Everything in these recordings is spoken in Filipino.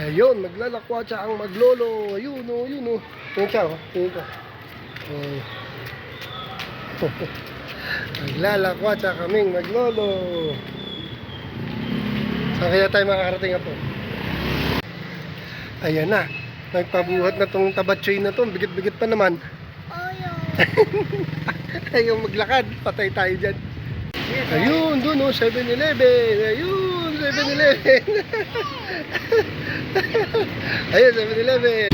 Ayun, maglalakwatsa ang maglolo. Ayun o, yun o. Tingin ka o, tingin ka. Maglalakwatsa kaming maglolo. Saan kaya tayo makakarating po? Ayan na. Nagpabuhat na tong tabatsoy na to. Bigit-bigit pa naman. Ayaw maglakad. Patay tayo dyan. Ayun, dun o, 7-Eleven. Ayun, 7-Eleven. Ayun, 7-Eleven.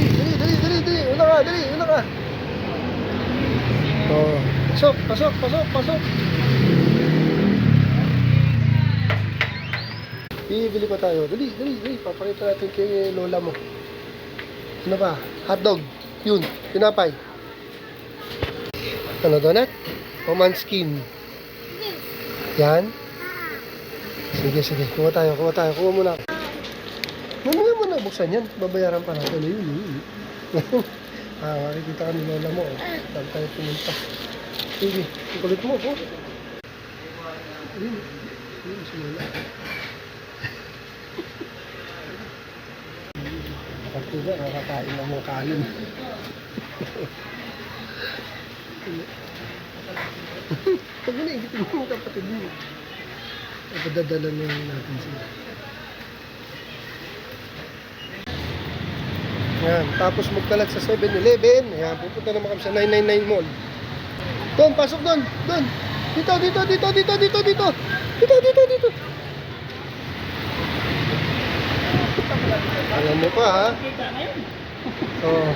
Dali. Una ka. Oh, pasok. Bibili pa tayo. Dali. Papakita natin kay lola mo. Ano ba? Hotdog. Yun, pinapay. Ano, donut? O manskin? Yan? Sige. Kuha tayo. Kuha muna. Mamaya mo na buksan yan. Babayaran pa natin. Yun. Makikita ka ni lola mo. Saan tayo pumunta? Sige, kulit mo po. Ayun, si lola. Kapag nakakain ng mga kanin. Pag mo naigitin mo mga kapatid mo. Padadala na natin sila. Yan, tapos magkalat sa 7-Eleven. Ayan, pupunta naman kami sa 999 Mall. Doon, pasok doon. Dito. Alam mo pa ha? Oo.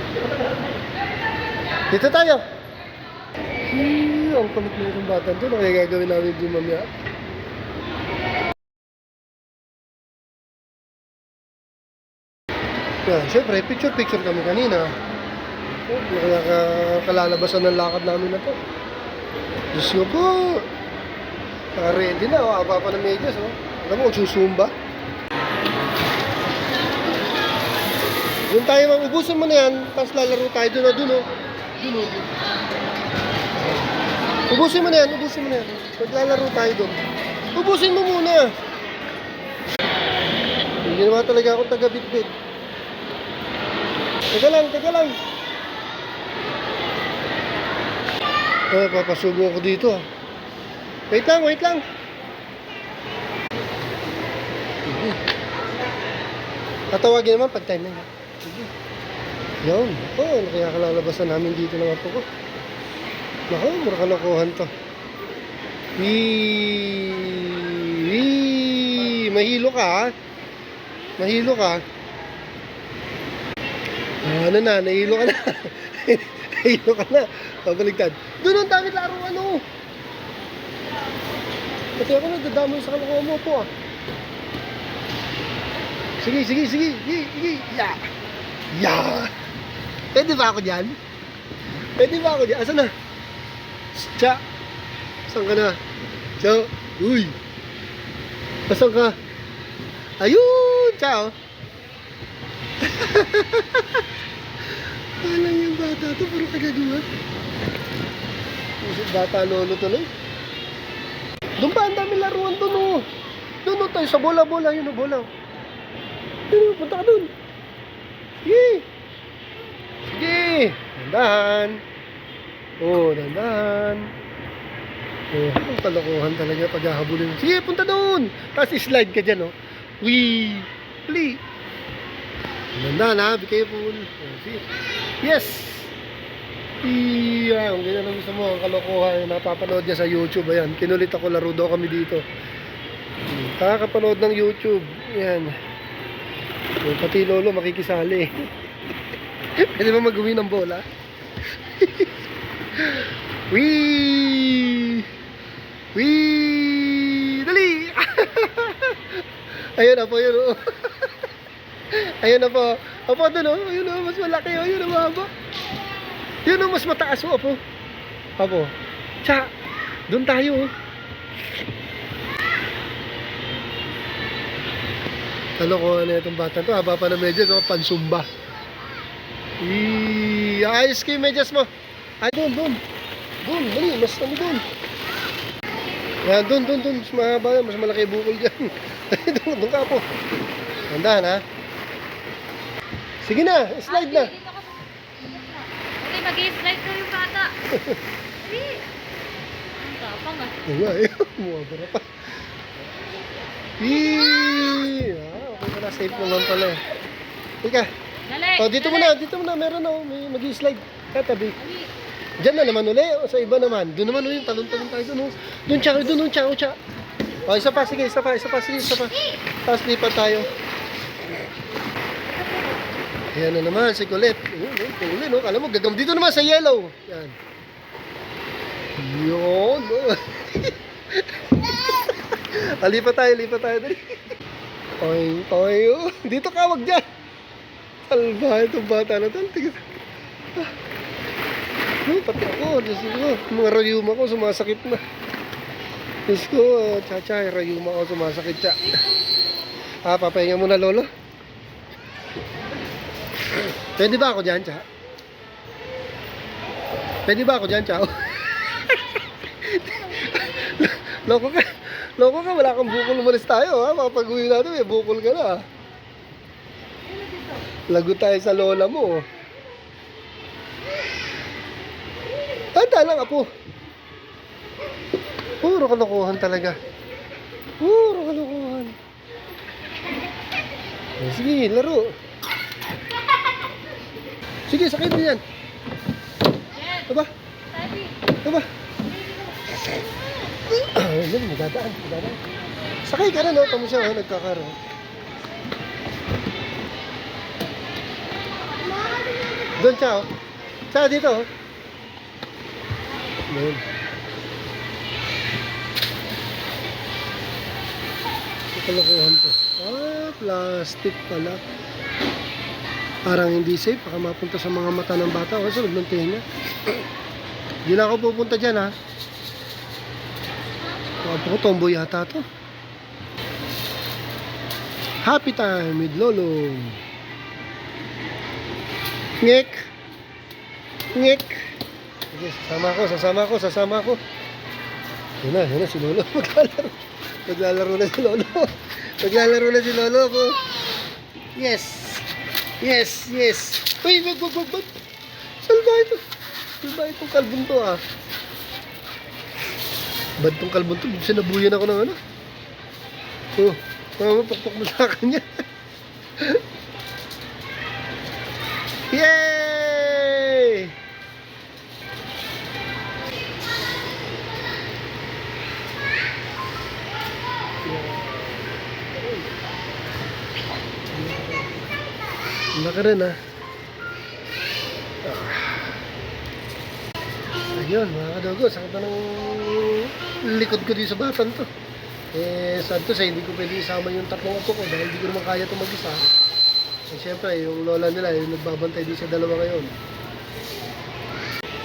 Dito tayo. Ang kulit na itong bata doon. Ano kaya gagawin namin din mamaya? Yan, syempre, picture kami kanina. Kalalabasan ng lakad namin na to. Diyos ko po. Naka-ready na. Aba pa ng medyas. Alam mo, susumba. Doon tayo, ubusin mo na yan. Tapos lalaro tayo doon. Ubusin mo na yan. Maglalaro tayo doon. Ubusin mo muna. Hindi naman talaga ako taga-bit-bit. Teka lang. Papasubo ako dito. Wait lang. Tatawagin naman pag time na. Sige. Yun. Ano kaya kalalabasan namin dito ng apo ko? Naku, mura kalokohan to. Mahilo ka ha? Nahilo ka na. Nahilo ka na. Pabaligtad. Doon ang dami laro Pati ako nagdadamay sa kalokohan mo po Sige. Yeah. Pwede ba ako dyan? Asan na? Cha. Saan ka na? Cha. Uy. Asan ka? Ayun. Cha. Alam yung bata to. Puro kagaguhan. Bata lolo tuloy. Doon pa ang dami laruan doon Doon tayo sa bola. Yun bola. Punta ka doon. Sige. Dandahan. Dandahan. Ang kalokohan talaga paghahabulin. Sige, punta doon. Tapos slide ka dyan, Play. Dandahan, ha? Be careful. Sige. Yes. Ang ganyan ang gusto mo. Ang kalokohan. Napapanood niya sa YouTube. Ayan. Kinulit ako. Laro daw kami dito. Kakapanood ng YouTube. Ayan. Pati lolo makikisali. Pwede ba mag-uwi ng bola? Wee! Dali! Ayun na po, yun Ayun na po. Apo doon Ayun mas malaki Ayun mahaba. Yun mas mataas Apo. Cha! Doon tayo Kalokohan na itong bata to. Haba pa na medyas pansumba. Ayos kayo medyas mo. Ay, doon. Dali, mas doon. Yan, doon. Mas mahaba yan. Mas malaki bukol dyan. Doon ka po. Tandaan ha. Sige na, slide na. Dito ka sa... Okay, mag-i-slide ko yung bata. Dali. Ang tapang ah. Wala eh. Mumabara pa. Yee! Okay pala, safe naman pala. Ika. Dali. Oh, dito muna. Meron na. May mag-slide. Katabi. Dali. Diyan na naman uli. O, sa iba naman. Doon naman uli. Talon-talon tayo doon. Oh. Doon, tsaka. O, isa pa. Sige, isa pa. Tapos lipat tayo. Ayan na naman, si Colette. Puli, no? Kala mo, gagam dito naman sa yellow. Yan. Yun, no? Lipat tayo. Dali. Toing. Dito ka, wag dyan. Salba, itong bata na ito. Tigil. Pati ako. Diyos ko. Mga rayuma ko, sumasakit na. Diyos ko, Chacha, rayuma ko, sumasakit siya. Papahinga muna, Lolo. Pwede ba ako dyan, Cha? Loko ka, wala kang bukol, umalis tayo, ha? Makapag-uwi natin, may bukol ka na, ha? Lagot tayo sa lola mo. Tanda lang, apo. Puro kalokohan talaga. Sige, laro. Sige, sakay mo yan. Aba? Yan, magdadaan. Sakay ka na, no? Tamo siya, nagkakaroon. Doon siya, oh. Siya dito, oh. Doon. Kalokohan to. Plastic pala. Parang hindi safe, baka mapunta sa mga mata ng bata o sa loob ng tenga. Hindi na ako pupunta dyan, ha. Ako tomboy yata to. Happy time with Lolo. Ngek. Sige, sasama ko. Yun na si Lolo. Maglalaro na si Lolo ko. Yes. Uy, wag. Salba itong kalbon to, ah. Bad tong kalbon to. Sinabuyan ako ng ano. Oh, mapakpak mo sa akin yan. Yay! Laki rin, ha. Ayun, mga kadogo, sakit na ng likod ko dito sa batan to. Sad to say, hindi ko pwede isama yung tatlong apo ko dahil hindi ko naman kaya ito mag-isa. Siyempre, yung lola nila, yung nagbabantay din sa dalawa ngayon.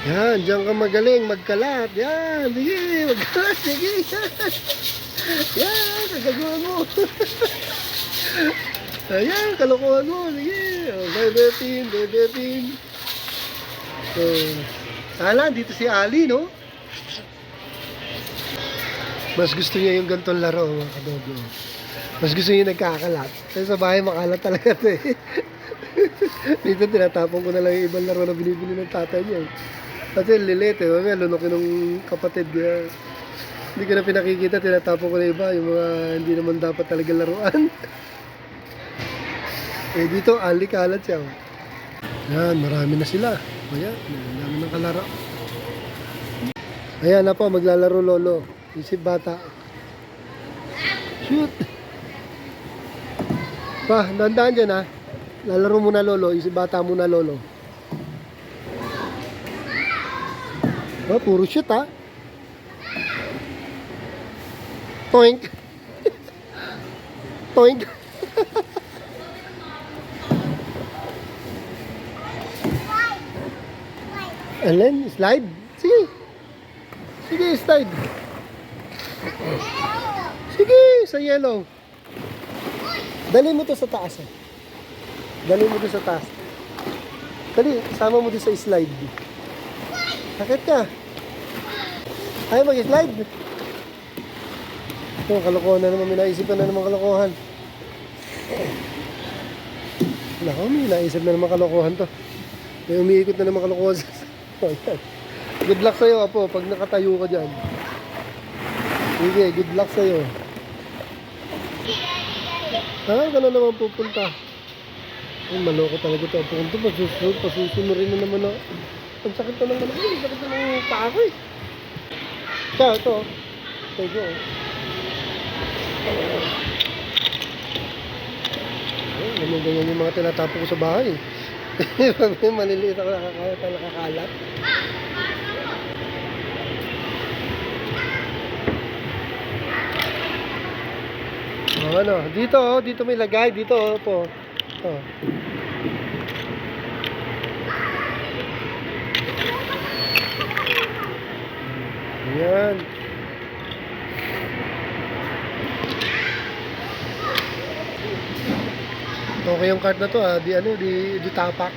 Yan, diyan ka magaling, magkalat. Yan, sige, magkalat, sige. Yan, kagagawa mo. Ayan, kalokohan mo. Sige. Bebepin. So, sana dito si Ali, no? Mas gusto niya yung ganitong laro, mga kadogo. Mas gusto niya nagkakalat. Kasi sa bahay makalat talaga ito eh. Dito tinatapon ko na lang yung ibang laro na binibili ng tatay niya. Kasi lilit eh. Mamaya lunokin ng kapatid niya. Hindi ko na pinakikita, tinatapon ko na iba. Yung mga hindi naman dapat talaga laruan. Eh dito, ali kalat siya. Yan, marami na sila. Ayan, marami ng kalaro. Ayan na po, maglalaro Lolo. Isip bata. Shoot! Pa, dandaan dyan ha. Lalaro muna Lolo, isip bata muna Lolo. Oh, puro shoot ha. Toink! Toink! Alin? Slide? Sige, slide. Sige, sa yellow. Dali mo to sa taas eh. Dali, sama mo to sa slide. Sakit ka. Ayaw mag-slide. Ito, kalokohan na naman. Minaisipan na naman kalokohan. Naku, may naisip na naman kalokohan to. May umiikot na naman kalokohan sa... Oh, yan. Good luck sa'yo, Apo, pag nakatayo ka dyan. Sige, good luck sa'yo. Ganun naman pupunta. Ay, maloko talaga ito. Punto pa, pasusunurin na naman ako. Ang sakit na naman ako. Ang sakit na ng paa ko eh. Siya, ito. Ito. Ganyan yung mga tinatapo ko sa bahay. Maliliit ako nakakalat. Ano, dito may lagay, dito po. Oh. Ayan. Okay yung card na to di tapak.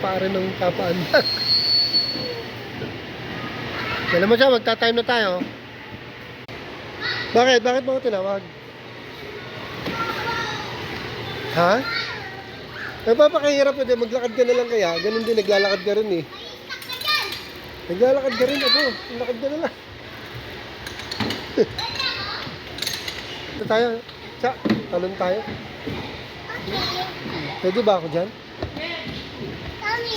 Pare ng tapaan. Alam mo siya, magta-time na tayo. Bakit? Bakit mo ako tinawag? Ha? Napapakahirap na din, maglakad ka na lang kaya. Ganun din, naglalakad ka rin eh. Naglalakad ka rin, Apo. Maglakad ka na lang. Ito tayo. Talon tayo. Pwede ba ako dyan?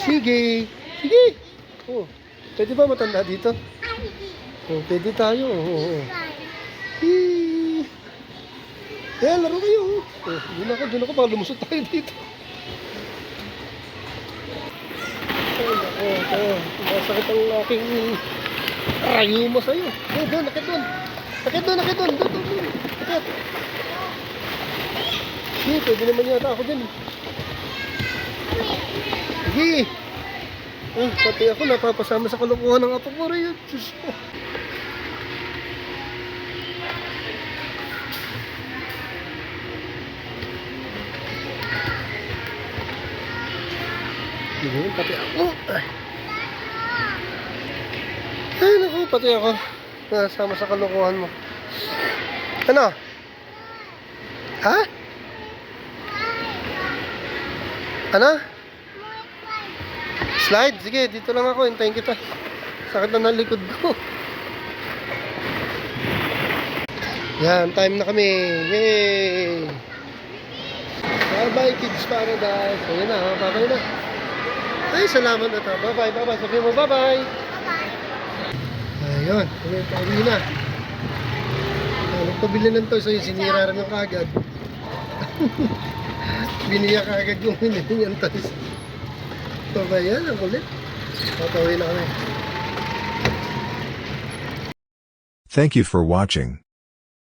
Sige. Sige. Oh. Pwede ba matanda dito? Oh, pwede tayo. Oh. Laro kayo. Oh, doon ako. Baka lumusot tayo dito. Ay, nako. Masakit ang aking rayuma sa'yo. Doon. Nakit doon. Doon. Nakit. Sige, pwede naman yata ako dyan. Sige. Pati ako napapasama sa kalokohan ng apo ko rin. Diyos ko. Pati ako. Ay, naku, pati ako. Nasama sa kalokohan mo. Ano? Ha? Ano? Slide? Sige, dito lang ako. Hintayin kita. Sakit na ng likod ko. Yan, time na kami. Yay! Bye-bye, Kids Paradise. Ayun na, bye-bye na. Ay, salamat na ito. Bye-bye. Sabihin mo, bye-bye. Ayun, pauwi na. Nagpabili ng toy, so yung sinira rin yung kagad. Biniya kagad yung hinili yung toys. Bye-bye yan, ang kulit. Pauwi na kami. Thank you for watching.